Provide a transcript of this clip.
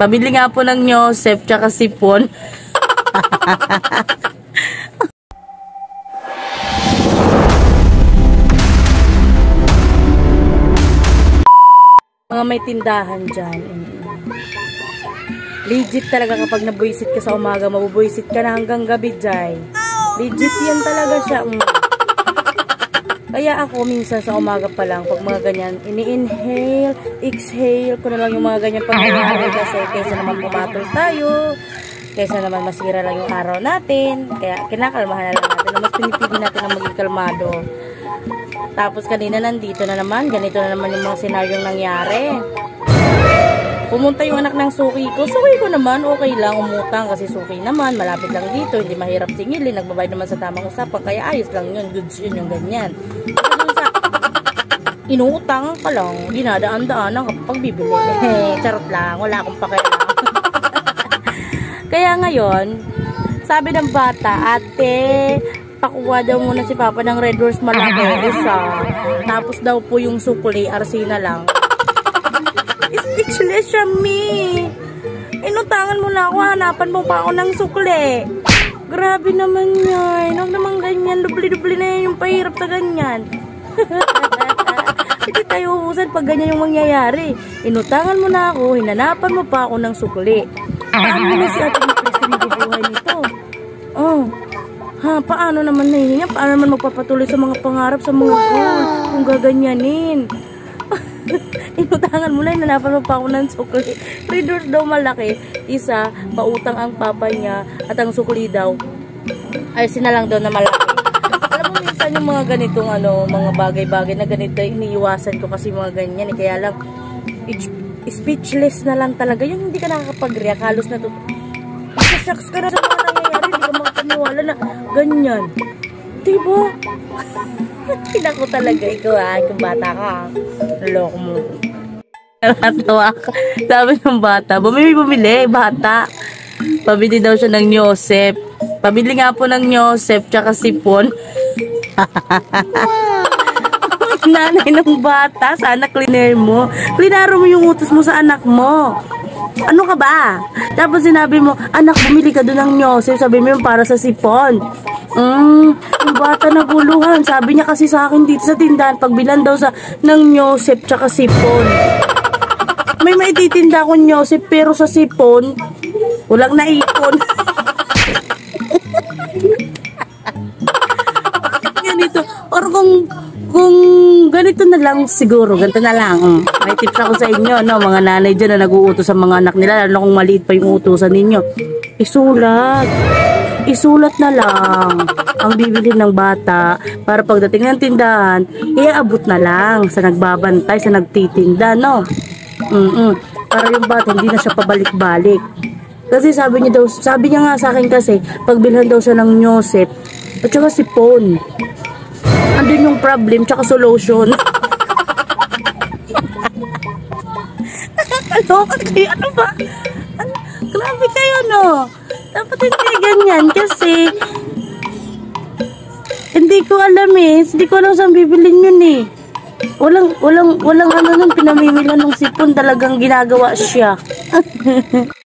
Pabili nga po ng Yosef tsaka sipon. Mga may tindahan dyan. Legit talaga kapag nabuisit ka sa umaga, mabubuisit ka na hanggang gabi, Jai. Legit yan talaga siya. Kaya ako minsan sa umaga pa lang, pag mga ganyan, ini-inhale, exhale ko na lang yung mga ganyan pag-inhale kasi kaysa naman pumatol tayo, kaysa naman masira lang yung araw natin. Kaya kinakalmahan na lang natin, mas pinipili natin ang maging kalmado. Tapos kanina nandito na naman, ganito na naman yung mga senaryong nangyari. Pumunta yung anak ng suki ko. Suki ko naman, okay lang, umutang kasi suki naman, malapit lang dito, hindi mahirap singilin, nagbabayad naman sa tamang usapan, kaya ayos lang yun, goods yun yung ganyan. Inuutang ka lang, dinadaan-daanan kapag bibili. Charot lang, wala akong pakialam. Kaya ngayon, sabi ng bata, ate, pakuha daw muna si Papa ng Red Horse malaki, isa. Tapos daw po yung sukli, arsina lang. Speechless siya, me. Inutangan mo na ako, hanapan mo pa ako ng sukli. Grabe naman yan. Huwag naman ganyan, dubli-dubli na yan yung pahirap sa ganyan. Hindi tayo uhusan pag ganyan yung mangyayari. Inutangan mo na ako, hinanapan mo pa ako ng sukli. Paano mo na si Ate Christine bubuhay nito? Oh. Ha, paano naman nahihinga? Paano naman magpapatuloy sa mga pangarap, sa mga goal? Kung gaganyanin. Inutangan mo na, hinanapan mo pa ako ng sukli. Readers daw malaki. Isa, pautang ang papa niya. At ang sukli daw, ay sinalang daw na malaki. Alam mo, minsan yung mga ganitong mga bagay-bagay na ganito, iniiwasan ko kasi mga ganyan. Kaya lang, speechless na lang talaga. Yung hindi ka nakakapag-react, halos na to. Shocks ka na sa mga nangyayari, hindi ka makapaniwala na ganyan. Diba? Tinako talaga ikaw kung bata ka. Loko mo. Natawa ka. Sabi ng bata, bumili, bata. Pabili daw siya ng Yosef. Pabili nga po ng Yosef tsaka sipon. Nanay ng bata, sana cleaner mo. Cleanaro mo yung utos mo sa anak mo. Ano ka ba? Tapos sinabi mo, anak, bumili ka doon ng Yosef. Sabi mo yung para sa sipon. Yung bata naguluhan. Sabi niya kasi sa akin dito sa tindahan, pagbilan daw ng Yosef tsaka sipon. May maititinda akong Yosef pero sa sipon, walang naipon. Ganito. Or kung ganito na lang siguro, ganito na lang. May tips ako sa inyo, no? Mga nanay dyan na nag-uutos sa mga anak nila, lalo kung maliit pa yung utusan ninyo. Isulat na lang ang bibili ng bata para pagdating ng tindahan, iaabot na lang sa nagbabantay, sa nagtitinda, no? Para yung bata hindi na siya pabalik-balik. Kasi sabi niya nga sa akin kasi, pagbilhan daw siya ng Yosef at saka sipon. Andun yung problem tsaka solution. Nakakaloka kayo, ano ba? Grabe kayo, no? Dapat hindi ganyan kasi hindi ko alam hindi ko alam saan bibilin yun walang pinamimilan ng sipon, talagang ginagawa siya.